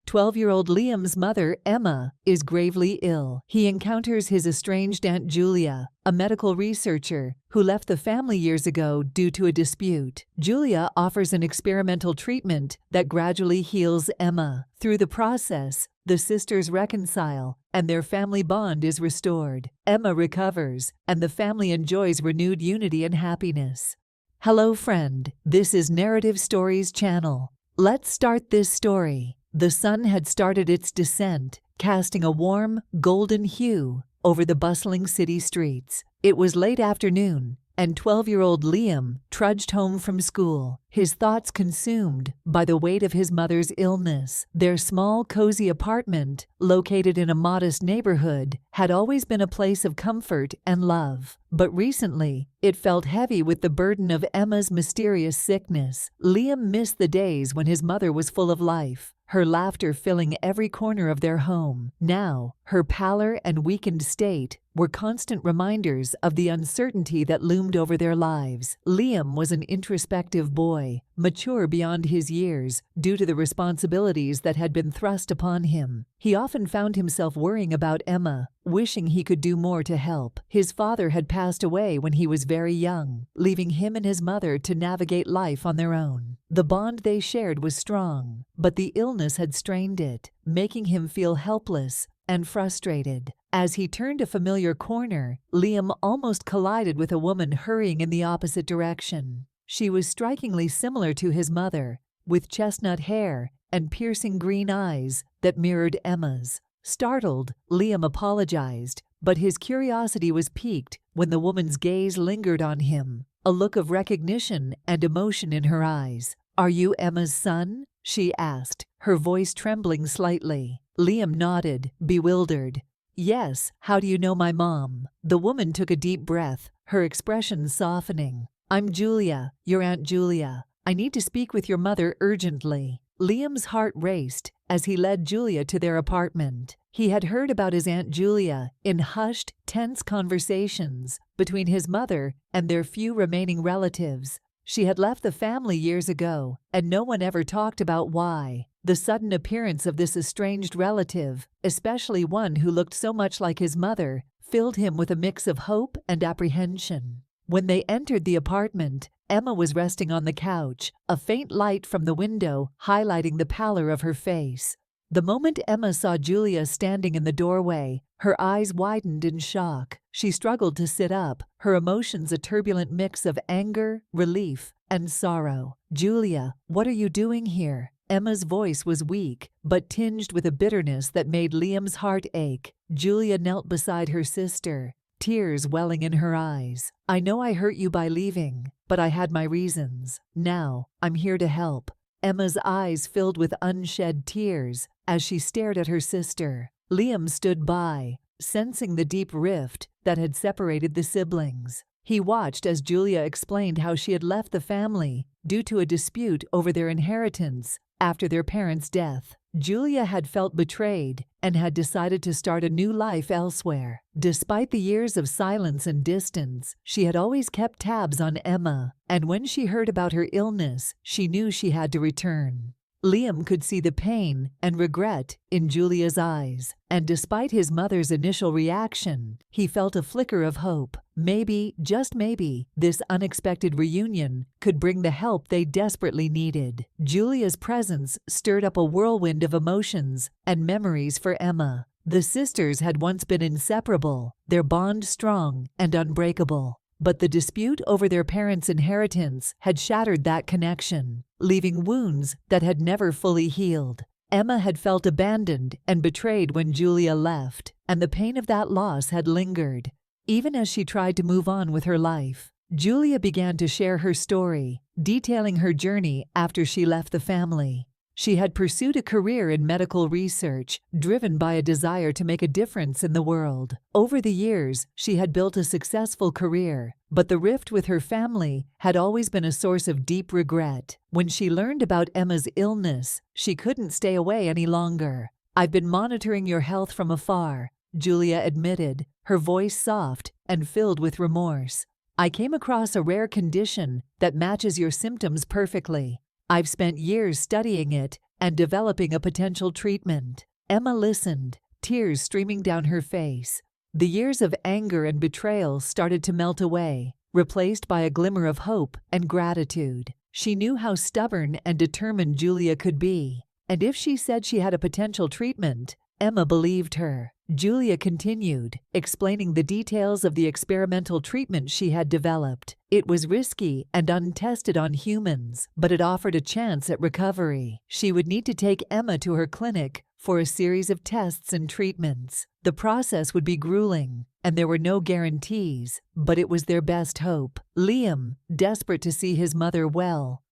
12-year-old Liam's mother, Emma, is gravely ill. He encounters his estranged Aunt Julia, a medical researcher who left the family years ago due to a dispute. Julia offers an experimental treatment that gradually heals Emma. Through the process, the sisters reconcile, and their family bond is restored. Emma recovers, and the family enjoys renewed unity and happiness. Hello friend, this is Narrative Stories channel. Let's start this story. The sun had started its descent, casting a warm, golden hue over the bustling city streets. It was late afternoon, and 12-year-old Liam trudged home from school, his thoughts consumed by the weight of his mother's illness. Their small, cozy apartment, located in a modest neighborhood, had always been a place of comfort and love. But recently, it felt heavy with the burden of Emma's mysterious sickness. Liam missed the days when his mother was full of life, her laughter filling every corner of their home. Now, her pallor and weakened state were constant reminders of the uncertainty that loomed over their lives. Liam was an introspective boy, mature beyond his years due to the responsibilities that had been thrust upon him. He often found himself worrying about Emma, wishing he could do more to help. His father had passed away when he was very young, leaving him and his mother to navigate life on their own. The bond they shared was strong, but the illness had strained it, making him feel helpless and frustrated. As he turned a familiar corner, Liam almost collided with a woman hurrying in the opposite direction. She was strikingly similar to his mother, with chestnut hair and piercing green eyes that mirrored Emma's. Startled, Liam apologized, but his curiosity was piqued when the woman's gaze lingered on him, a look of recognition and emotion in her eyes. "Are you Emma's son?" she asked, her voice trembling slightly. Liam nodded, bewildered. "Yes, how do you know my mom?" The woman took a deep breath, her expression softening. "I'm Julia, your Aunt Julia. I need to speak with your mother urgently." Liam's heart raced as he led Julia to their apartment. He had heard about his Aunt Julia in hushed, tense conversations between his mother and their few remaining relatives. She had left the family years ago, and no one ever talked about why. The sudden appearance of this estranged relative, especially one who looked so much like his mother, filled him with a mix of hope and apprehension. When they entered the apartment, Emma was resting on the couch, a faint light from the window highlighting the pallor of her face. The moment Emma saw Julia standing in the doorway, her eyes widened in shock. She struggled to sit up, her emotions a turbulent mix of anger, relief, and sorrow. "Julia, what are you doing here?" Emma's voice was weak, but tinged with a bitterness that made Liam's heart ache. Julia knelt beside her sister, tears welling in her eyes. "I know I hurt you by leaving, but I had my reasons. Now, I'm here to help." Emma's eyes filled with unshed tears as she stared at her sister. Liam stood by, sensing the deep rift that had separated the siblings. He watched as Julia explained how she had left the family due to a dispute over their inheritance after their parents' death. Julia had felt betrayed and had decided to start a new life elsewhere. Despite the years of silence and distance, she had always kept tabs on Emma, and when she heard about her illness, she knew she had to return. Liam could see the pain and regret in Julia's eyes, and despite his mother's initial reaction, he felt a flicker of hope. Maybe, just maybe, this unexpected reunion could bring the help they desperately needed. Julia's presence stirred up a whirlwind of emotions and memories for Emma. The sisters had once been inseparable, their bond strong and unbreakable. But the dispute over their parents' inheritance had shattered that connection, leaving wounds that had never fully healed. Emma had felt abandoned and betrayed when Julia left, and the pain of that loss had lingered. Even as she tried to move on with her life, Julia began to share her story, detailing her journey after she left the family. She had pursued a career in medical research, driven by a desire to make a difference in the world. Over the years, she had built a successful career, but the rift with her family had always been a source of deep regret. When she learned about Emma's illness, she couldn't stay away any longer. "I've been monitoring your health from afar," Julia admitted, her voice soft and filled with remorse. "I came across a rare condition that matches your symptoms perfectly. I've spent years studying it and developing a potential treatment. Emma listened, tears streaming down her face. The years of anger and betrayal started to melt away, replaced by a glimmer of hope and gratitude. She knew how stubborn and determined Julia could be, and if she said she had a potential treatment, Emma believed her. Julia continued, explaining the details of the experimental treatment she had developed. It was risky and untested on humans, but it offered a chance at recovery. She would need to take Emma to her clinic for a series of tests and treatments. The process would be grueling, and there were no guarantees, but it was their best hope. Liam, desperate to see his mother well,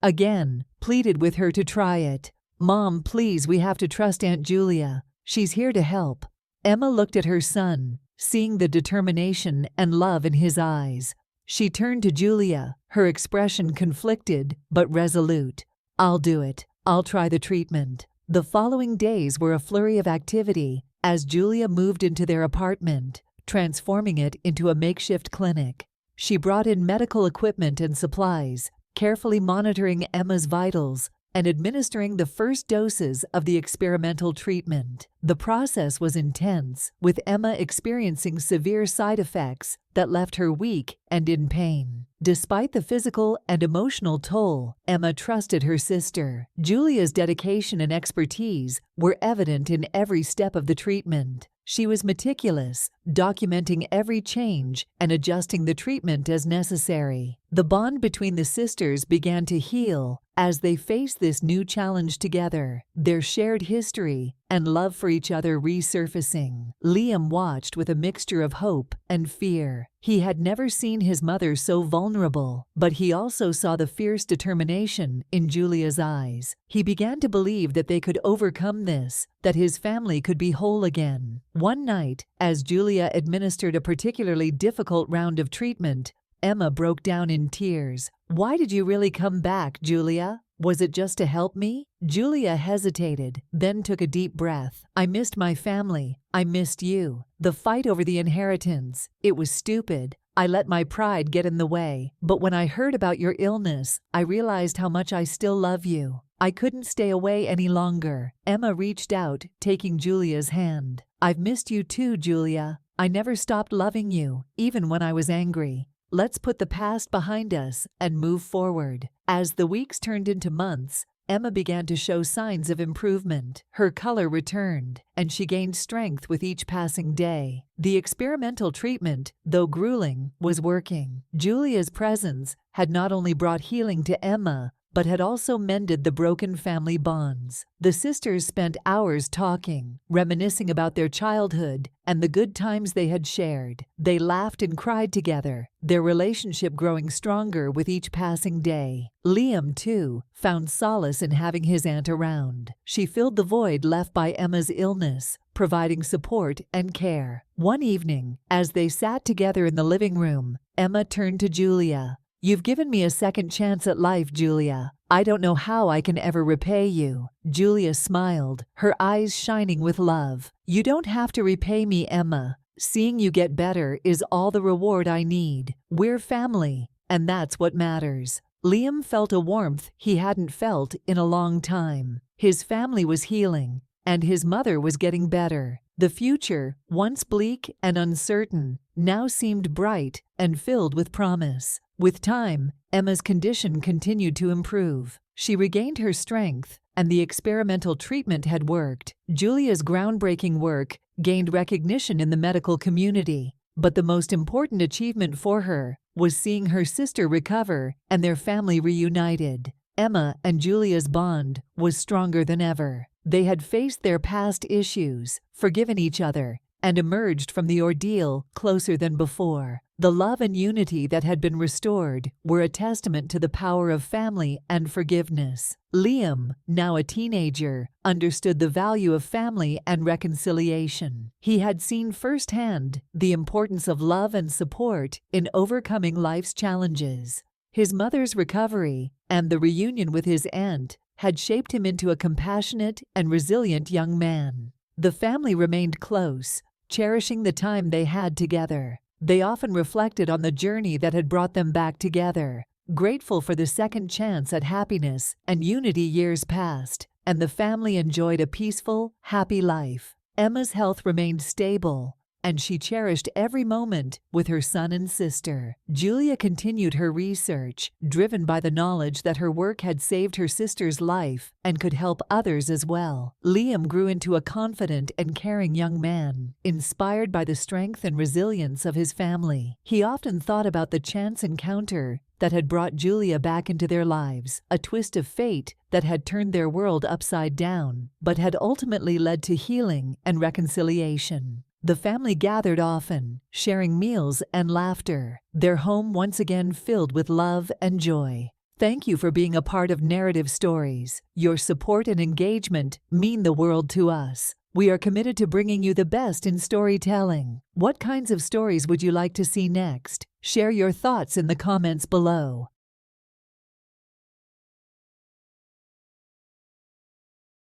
again, pleaded with her to try it. "Mom, please, we have to trust Aunt Julia. She's here to help." Emma looked at her son, seeing the determination and love in his eyes. She turned to Julia, her expression conflicted but resolute. "I'll do it. I'll try the treatment." The following days were a flurry of activity as Julia moved into their apartment, transforming it into a makeshift clinic. She brought in medical equipment and supplies, carefully monitoring Emma's vitals and administering the first doses of the experimental treatment. The process was intense, with Emma experiencing severe side effects that left her weak and in pain. Despite the physical and emotional toll, Emma trusted her sister. Julia's dedication and expertise were evident in every step of the treatment. She was meticulous, documenting every change and adjusting the treatment as necessary. The bond between the sisters began to heal as they faced this new challenge together, their shared history and love for each other resurfacing. Liam watched with a mixture of hope and fear. He had never seen his mother so vulnerable, but he also saw the fierce determination in Julia's eyes. He began to believe that they could overcome this, that his family could be whole again. One night, as Julia administered a particularly difficult round of treatment, Emma broke down in tears. "Why did you really come back, Julia? Was it just to help me?" Julia hesitated, then took a deep breath. "I missed my family. I missed you. The fight over the inheritance. It was stupid. I let my pride get in the way. But when I heard about your illness, I realized how much I still love you. I couldn't stay away any longer." Emma reached out, taking Julia's hand. "I've missed you too, Julia. I never stopped loving you, even when I was angry. Let's put the past behind us and move forward." As the weeks turned into months, Emma began to show signs of improvement. Her color returned, and she gained strength with each passing day. The experimental treatment, though grueling, was working. Julia's presence had not only brought healing to Emma, but had also mended the broken family bonds. The sisters spent hours talking, reminiscing about their childhood and the good times they had shared. They laughed and cried together, their relationship growing stronger with each passing day. Liam, too, found solace in having his aunt around. She filled the void left by Emma's illness, providing support and care. One evening, as they sat together in the living room, Emma turned to Julia. "You've given me a second chance at life, Julia. I don't know how I can ever repay you." Julia smiled, her eyes shining with love. "You don't have to repay me, Emma. Seeing you get better is all the reward I need. We're family, and that's what matters." Liam felt a warmth he hadn't felt in a long time. His family was healing, and his mother was getting better. The future, once bleak and uncertain, now seemed bright and filled with promise. With time, Emma's condition continued to improve. She regained her strength, and the experimental treatment had worked. Julia's groundbreaking work gained recognition in the medical community, but the most important achievement for her was seeing her sister recover and their family reunited. Emma and Julia's bond was stronger than ever. They had faced their past issues, forgiven each other, and emerged from the ordeal closer than before. The love and unity that had been restored were a testament to the power of family and forgiveness. Liam, now a teenager, understood the value of family and reconciliation. He had seen firsthand the importance of love and support in overcoming life's challenges. His mother's recovery and the reunion with his aunt had shaped him into a compassionate and resilient young man. The family remained close, cherishing the time they had together. They often reflected on the journey that had brought them back together, grateful for the second chance at happiness and unity years past, and the family enjoyed a peaceful, happy life. Emma's health remained stable, and she cherished every moment with her son and sister. Julia continued her research, driven by the knowledge that her work had saved her sister's life and could help others as well. Liam grew into a confident and caring young man, inspired by the strength and resilience of his family. He often thought about the chance encounter that had brought Julia back into their lives, a twist of fate that had turned their world upside down, but had ultimately led to healing and reconciliation. The family gathered often, sharing meals and laughter, their home once again filled with love and joy. Thank you for being a part of Narrative Stories. Your support and engagement mean the world to us. We are committed to bringing you the best in storytelling. What kinds of stories would you like to see next? Share your thoughts in the comments below.